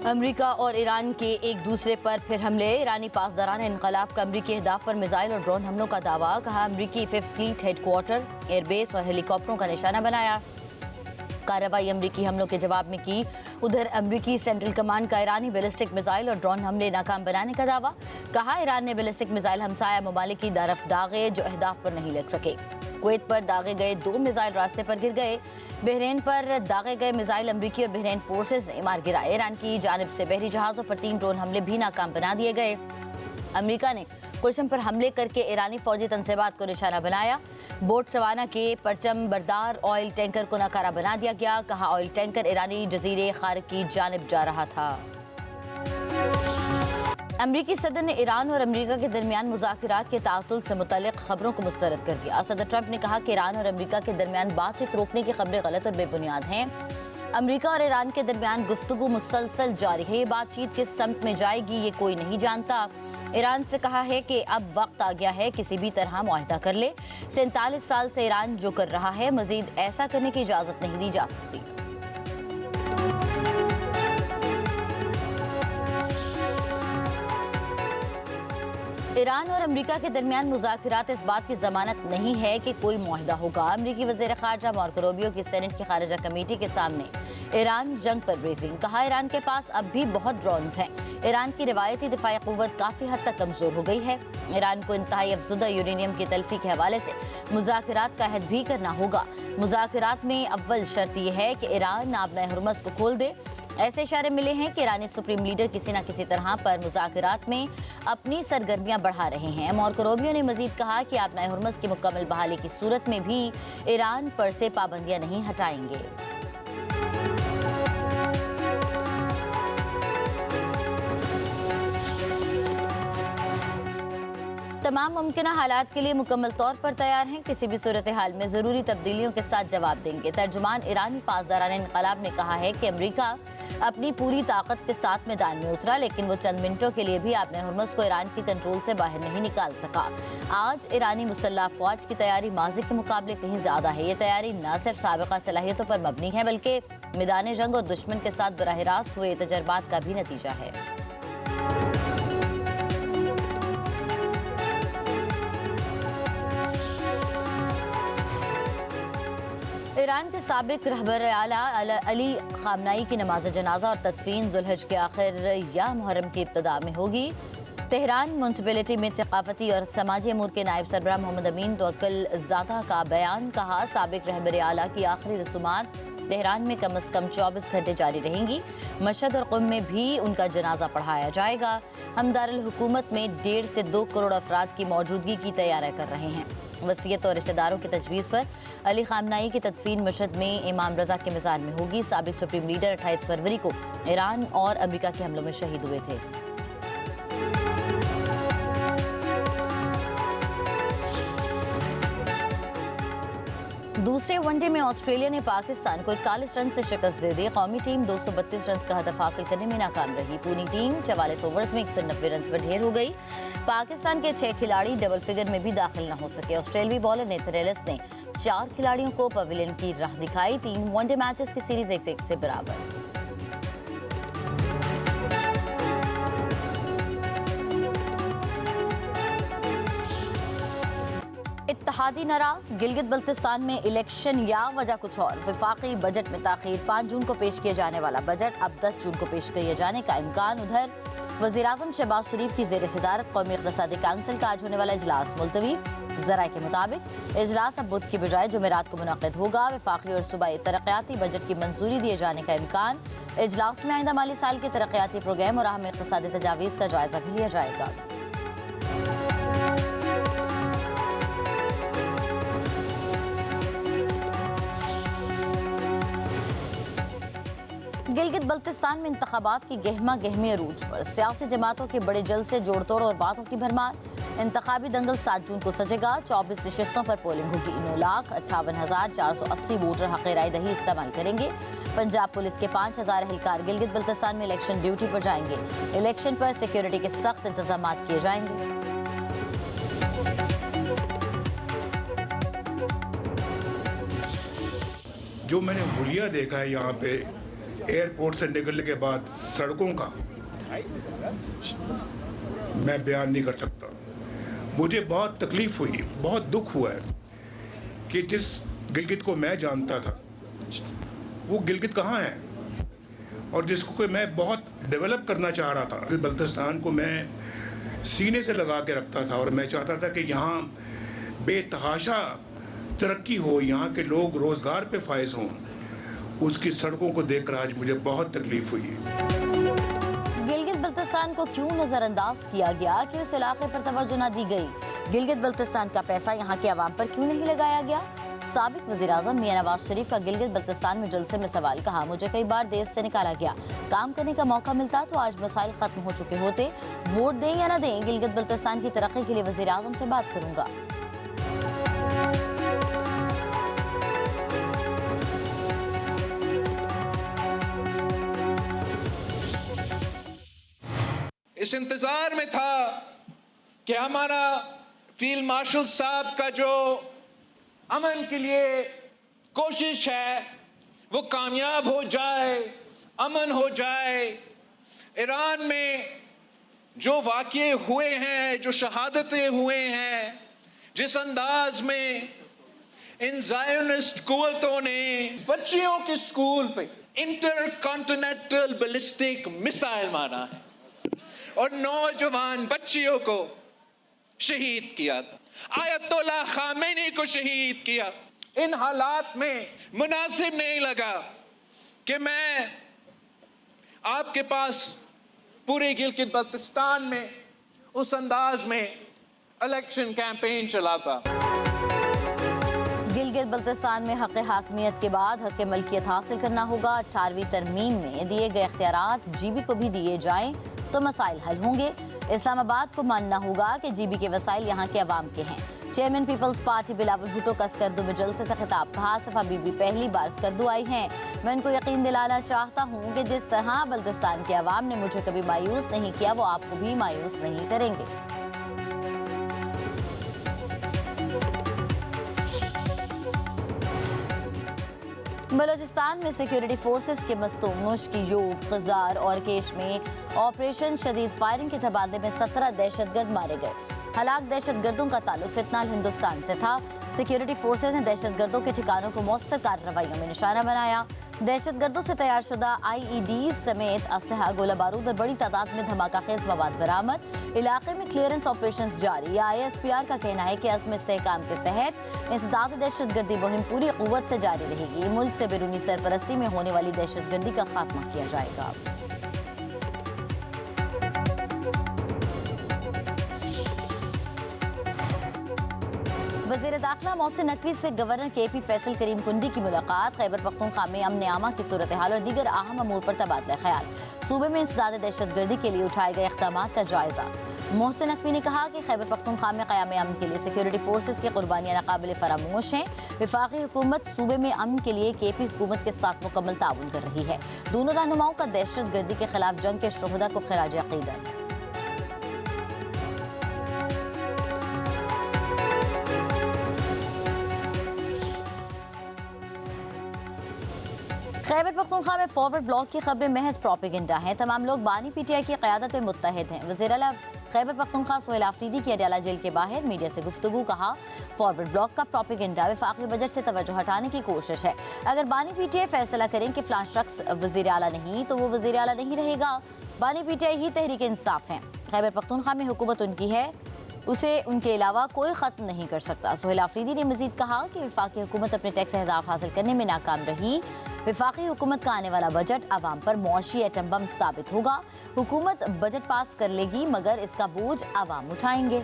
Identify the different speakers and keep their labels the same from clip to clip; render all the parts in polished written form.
Speaker 1: America और Iran के एक दूसरे पर फिर हमले। ईरानी पासदारान इनकलाब का अमरीकी अहदाफ पर मिसाइल और ड्रोन हमलों का दावा। कहा अमरीकी फिफ्थ फ्लीट हेडक्वार्टर, एयरबेस और हेलीकॉप्टरों का निशाना बनाया। कार्रवाई अमरीकी हमलों के जवाब में की। उधर अमरीकी सेंट्रल कमांड का ईरानी बैलिस्टिक मिसाइल और ड्रोन हमले नाकाम बनाने का दावा। कहा ईरान ने बैलिस्टिक मिसाइल हमसाया ममालिक की तरफ दागे जो अहदाफ पर नहीं लग सके। कुवैत पर दागे गए 2 मिसाइल रास्ते पर गिर गए। बहरीन पर दागे गए मिसाइल अमरीकी और बहरीन फोर्सेस ने मार गिराए। ईरान की जानिब से बहरी जहाज़ों पर 3 ड्रोन हमले भी नाकाम बना दिए गए। अमेरिका ने कुशम पर हमले करके ईरानी फौजी तनसीबात को निशाना बनाया। बोट सवाना के परचम बरदार ऑयल टैंकर को नकारा बना दिया गया। कहा ऑयल टैंकर ईरानी जजीरे खार की जानिब जा रहा था। अमरीकी सदर ने ईरान और अमरीका के दरमियान मुज़ाकरात के तातुल से मुतल्लिक़ खबरों को मुस्तरद कर दिया। सदर ट्रंप ने कहा कि ईरान और अमरीका के दरमियान बातचीत रोकने की खबरें गलत और बेबुनियाद हैं। अमरीका और ईरान के दरमियान गुफ्तगू मुसलसल जारी है। ये बातचीत किस समत में जाएगी ये कोई नहीं जानता। ईरान से कहा है कि अब वक्त आ गया है किसी भी तरह मुआहदा कर ले। 47 साल से ईरान जो कर रहा है मजीद ऐसा करने की इजाज़त नहीं दी जा सकती। ईरान और अमरीका के दरमियान मुज़ाकरात इस बात की जमानत नहीं है कि कोई मुआहदा होगा। अमरीकी वज़ीर ख़ारजा मार्को रूबियो की सेनेट की खारजा कमेटी के सामने ईरान जंग पर ब्रीफिंग। कहा ईरान के पास अब भी बहुत ड्रोन्स हैं। ईरान की रिवायती दिफाई क़ुव्वत काफ़ी हद तक कमज़ोर हो गई है। ईरान को इंतहाई अफज़ुदा यूरेनियम की तल्फ़ी के हवाले से मुज़ाकरात का अहद भी करना होगा। मुज़ाकरात में अव्वल शर्त यह है कि ईरान आबनाए हुर्मुज़ को खोल दे। ऐसे इशारे मिले हैं कि ईरानी सुप्रीम लीडर किसी न किसी तरह पर मुज़ाकरात में अपनी सरगर्मियां बढ़ा रहे हैं। मार्को रूबियो ने मजीद कहा कि आबनाए हुर्मुज़ की मुकम्मल बहाली की सूरत में भी ईरान पर से पाबंदियां नहीं हटाएंगे। तमाम मुमकिन हालात के लिए मुकम्मल तौर पर तैयार हैं। किसी भी सूरत हाल में ज़रूरी तब्दीलियों के साथ जवाब देंगे। तर्जुमान ईरानी पासदारान इनकलाब ने कहा है कि अमरीका अपनी पूरी ताकत के साथ मैदान में उतरा, लेकिन वो चंद मिनटों के लिए भी आबनाए हुर्मुज़ को ईरान की कंट्रोल से बाहर नहीं निकाल सका। आज ईरानी मुसल्लह फ़ौज की तैयारी माजी के मुकाबले कहीं ज़्यादा है। ये तैयारी न सिर्फ साबिक़ा सलाहियतों पर मबनी है बल्कि मैदान जंग और दुश्मन के साथ बराह रास्त हुए तजर्बात का भी नतीजा है। ईरान के साबिक रहबर आला अली खामनाई की नमाज जनाजा और तदफीन ज़ुल्हज के आखिर या मुहर्रम की इब्तिदा में होगी। तेहरान म्यूनसिपैलिटी में सकाफती और समाजी अमूर के नायब सरबराह मोहम्मद अमीन तवक्कुल ज़ादा का बयान। कहा साबिक रहबर आला की आखिरी रसूमात तेहरान में कम अज़ कम 24 घंटे जारी रहेंगी। मशहद और क़ुम में भी उनका जनाजा पढ़ाया जाएगा। हम दारुल हुकूमत में 1.5 से 2 करोड़ अफराद की मौजूदगी की तैयारी कर रहे हैं। वसीयत और रिश्तेदारों की तजवीज़ पर अली खामनाई की तदफीन मशहद में इमाम रज़ा के मज़ार में होगी। साबिक सुप्रीम लीडर 28 फरवरी को ईरान और अमरीका के हमलों में शहीद हुए थे। दूसरे वनडे में ऑस्ट्रेलिया ने पाकिस्तान को 41 रन से शिकस्त दे दी। कौमी टीम 232 रन का हदफ हासिल करने में नाकाम रही। पूरी टीम 44 ओवर्स में 190 रन पर ढेर हो गई। पाकिस्तान के 6 खिलाड़ी डबल फिगर में भी दाखिल न हो सके। ऑस्ट्रेलियाई बॉलर नेथन एलिस ने 4 खिलाड़ियों को पवेलियन की राह दिखाई। 3 वनडे मैचेस की सीरीज 1-1 से बराबर। इत्तेहादी नाराज, गिलगित बल्तिस्तान में इलेक्शन या वजह कुछ और। वफाकी बजट में ताखीर, 5 जून को पेश किए जाने वाला बजट अब 10 जून को पेश किए जाने का इम्कान। उधर वज़ीर-ए-आज़म शहबाज शरीफ की ज़ेर सदारत कौमी इक़्तिसादी काउंसिल का आज होने वाला इजलास मुलतवी। ज़राए के मुताबिक इजलास अब बुध की बजाय जुमेरात को मुनक़िद होगा। वफाकी और सूबाई तरक्याती बजट की मंजूरी दिए जाने का इम्कान। इजलास में आइंदा माली साल के तरक्याती प्रोग्राम और अहम इक़्तिसादी तजावीज़ का जायज़ा भी लिया जाएगा। गिलगित बल्तिस्तान में इंतखाबात की गहमा गहमी अरूज पर। सियासी जमातों के बड़े जलसे, जोड़ तोड़ और बातों की भरमार। इंतखाबी दंगल 7 जून को सजेगा। 24 नशिस्तों पर पोलिंग होगी। 9,58,480 वोटर हक़ राय दही इस्तेमाल करेंगे। पंजाब पुलिस के 5,000 एहलकार गिलगित बल्तिस्तान में इलेक्शन ड्यूटी पर जाएंगे। इलेक्शन पर सिक्योरिटी के सख्त इंतजाम किए जाएंगे।
Speaker 2: जो मैंने हुलिया देखा है यहाँ पे एयरपोर्ट से निकलने के बाद सड़कों का मैं बयान नहीं कर सकता। मुझे बहुत तकलीफ हुई, बहुत दुख हुआ है कि जिस गिलगित को मैं जानता था वो गिलगित कहाँ है, और जिसको कि मैं बहुत डेवलप करना चाह रहा था। बल्तिस्तान को मैं सीने से लगा के रखता था और मैं चाहता था कि यहाँ बेतहाशा तरक्की हो, यहाँ के लोग रोज़गार पे फायज हों। उसकी सड़कों को देखकर आज मुझे बहुत तकलीफ हुई।
Speaker 1: गिलगित बल्तिस्तान को क्यों नजरअंदाज किया गया कि उस इलाके पर तवज्जो न दी गई? गिलगित बल्तिस्तान का पैसा यहाँ के अवाम पर क्यों नहीं लगाया गया? साबिक वज़ीर-ए-आज़म मियां नवाज शरीफ का गिलगित बल्तिस्तान में जलसे में सवाल, कहा मुझे कई बार देश से निकाला गया, काम करने का मौका मिलता तो आज मसाइल खत्म हो चुके होते। वोट दें या न दें, गिलगित बल्तिस्तान की तरक्की के लिए वज़ीर-ए-आज़म से बात करूंगा।
Speaker 3: इस इंतजार में था कि हमारा फील्ड मार्शल साहब का जो अमन के लिए कोशिश है वो कामयाब हो जाए, अमन हो जाए। ईरान में जो वाक़ये हुए हैं, जो शहादतें हुए हैं, जिस अंदाज में इन ज़ायोनिस्ट कुव्वतों ने बच्चियों के स्कूल पे इंटरकॉन्टिनेंटल बैलिस्टिक मिसाइल मारा है और नौजवान बच्चियों को शहीद किया था, आयतुल्लाह खामेनी को शहीद किया। इन हालात में मुनासिब नहीं लगा कि मैं आपके पास पूरे गिलगित बल्तिस्तान में उस अंदाज में इलेक्शन कैंपेन चलाता।
Speaker 1: गिलगित बल्तिस्तान में हक़ हाकमियत के बाद हक़ मलकियत हासिल करना होगा। 18वीं तरमीम में दिए गए इख्तियारात जीबी को भी दिए जाएं तो मसाइल हल होंगे। इस्लामाबाद को मानना होगा कि जीबी के वसाइल यहाँ के अवाम के हैं। चेयरमैन पीपल्स पार्टी बिलावल भुट्टो का स्कर्दू में जलसे से खिताब, कहा सफा बीबी पहली बार स्कर्दू आई हैं। मैं इनको यकीन दिलाना चाहता हूँ कि जिस तरह बल्तिस्तान के अवाम ने मुझे कभी मायूस नहीं किया वो आपको भी मायूस नहीं करेंगे। बलोचिस्तान में सिक्योरिटी फोर्सेस के मस्तूम मुश्कियोब, खजार और केश में ऑपरेशन शदीद फायरिंग के तबादले में 17 दहशतगर्द मारे गए। हलाक दहशतगर्दों का ताल्लुक फितनाल हिंदुस्तान से था। सिक्योरिटी फोर्सेस ने दहशतगर्दों के ठिकानों को मौसर कार्रवाइयों में निशाना बनाया। दहशतगर्दों से तैयार शुदा IED समेत असलहा, गोला बारूद और बड़ी तादाद में धमाका खेज मवाद बरामद। इलाके में क्लियरेंस ऑपरेशन जारी। ISPR का कहना है कि अज़्म इस्तेहकाम के तहत इंसदाद दहशतगर्दी मुहिम पूरी क़ुव्वत से जारी रहेगी। मुल्क से बैरूनी सरपरस्ती में होने वाली दहशतगर्दी का खात्मा किया जाएगा। वज़ीर दाखिला मोहसिन नकवी से गवर्नर KP फैसल करीम कुंडी की मुलाकात। खैबर पख्तूनख्वा में अमन आमा की सूरत हाल और दीगर अहम अमूर पर तबादला ख्याल। सूबे में इंसदाद दहशतगर्दी के लिए उठाए गए इक़दामात का जायजा। मोहसिन नकवी ने कहा कि खैबर पख्तूनख्वा में क़याम अमन के लिए सिक्योरिटी फोर्सेस की कुर्बानियाँ नाकाबिल फरामोश हैं। वफाकी हुकूमत सूबे में अमन के लिए KP हुकूमत के साथ मुकम्मल ताउन कर रही है। दोनों रहनुमाओं का दहशतगर्दी के खिलाफ जंग के शुहदा को खिराज अक़ीदत। खैबर पख्तूनख्वा में फॉरवर्ड ब्लॉक की खबरें महज प्रोपेगेंडा हैं। तमाम लोग बानी PTI की क़यादत में मुत्तहिद हैं। वज़ीर आला खैबर पख्तूनख्वा सोहेल आफरीदी की अडयाला जेल के बाहर मीडिया से गुफ्तगू, कहा फॉरवर्ड ब्लॉक का प्रोपेगेंडा वफाकी बजट से तवज्जो हटाने की कोशिश है। अगर बानी PTI फैसला करें कि फ़लाँ शख्स वज़ीर आला नहीं तो वो वज़ीर आला नहीं रहेगा। बानी PTI ही तहरीक इंसाफ है। खैबर पख्तूनख्वा में हुकूमत उनकी है, उसे उनके अलावा कोई ख़त्म नहीं कर सकता। सोहेल आफरीदी ने मज़ीद कहा कि वफाकी हुकूमत अपने टैक्स अहदाफ हासिल करने में नाकाम रही। वफाकी हुकूमत का आने वाला बजट आवाम पर मुआशी एटम बम साबित होगा। हुकूमत बजट पास कर लेगी मगर इसका बोझ आवाम उठाएंगे।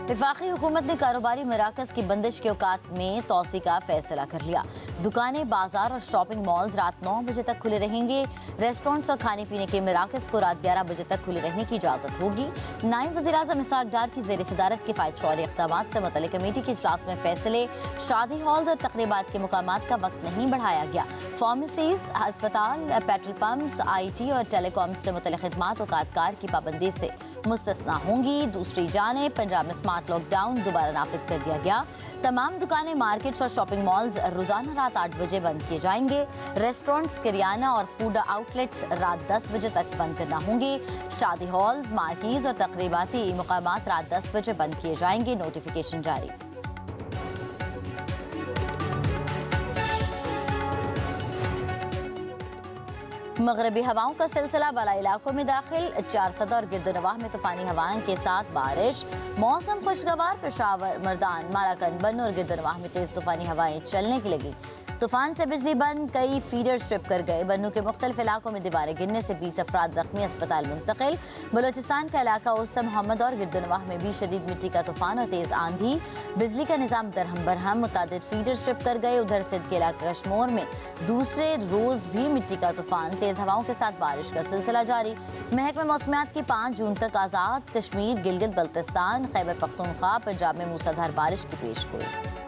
Speaker 1: वफाकी हुकूमत ने कारोबारी मराकज की बंदिश के औकात में तोसी का फैसला कर लिया। दुकानें, बाजार और शॉपिंग मॉल्स रात 9 बजे तक खुले रहेंगे। रेस्टोरेंट्स और खाने पीने के मराकज को रात 11 बजे तक खुले रहने की इजाज़त होगी। नायब वज़ीर-ए-आज़म इसहाक़ डार की ज़ेर सदारत किफ़ायत शौरी इक़दामात से मुतल्लिक़ कमेटी के इजलास में फैसले। शादी हॉल्स और तक़रीबात के मुकामात का वक्त नहीं बढ़ाया गया। फार्मेसीज, अस्पताल, पेट्रोल पम्प्स, IT और टेलीकॉम से मुतल्लिक़ ख़िदमात और कारोबार की पाबंदी से मुस्तस्ना होंगी। दूसरी जाने पंजाब में स्मार्ट लॉकडाउन दोबारा नाफिज कर दिया गया। तमाम दुकानें, मार्केट्स और शॉपिंग मॉल्स रोजाना रात 8 बजे बंद किए जाएंगे। रेस्टोरेंट्स, किरियाना और फूड आउटलेट्स रात 10 बजे तक बंद करना होंगे। शादी हॉल्स, मार्कीज और तकरीबाती मुकामात रात 10 बजे बंद किए जाएंगे। नोटिफिकेशन जारी। मगरबी हवाओं का सिलसिला बाला इलाकों में दाखिल। 4 और गिरदोनवाह में तूफानी हवाओं के साथ बारिश। मौसम खुशगवार। पेशावर, मर्दान, मालाकन, बन्नू और गिरदोनवाह में तेज तूफानी हवाएं चलने की लगी। तूफान से बिजली बंद, कई फीडर स्ट्रिप कर गए। बन्नू के मुख्तलिफ इलाकों में दीवारें गिरने से 20 अफराद जख्मी, अस्पताल मुंतकिल। बलोचिस्तान का इलाका उस्ता मोहम्मद और गिरदोनवाह में भी शदीद मिट्टी का तूफान और तेज आंधी। बिजली का निजाम दरहम बरहम, मुतादिद फीडर स्ट्रिप कर गए। उधर सिंध के इलाका कश्मोर में दूसरे रोज भी मिट्टी का तूफान, तेज हवाओं के साथ बारिश का सिलसिला जारी। महकमा मौसमियात की 5 जून तक आज़ाद कश्मीर, गिलगित बल्तिस्तान, खैबर पख्तूनख्वा, पंजाब में मूसलाधार बारिश की पेशगोई।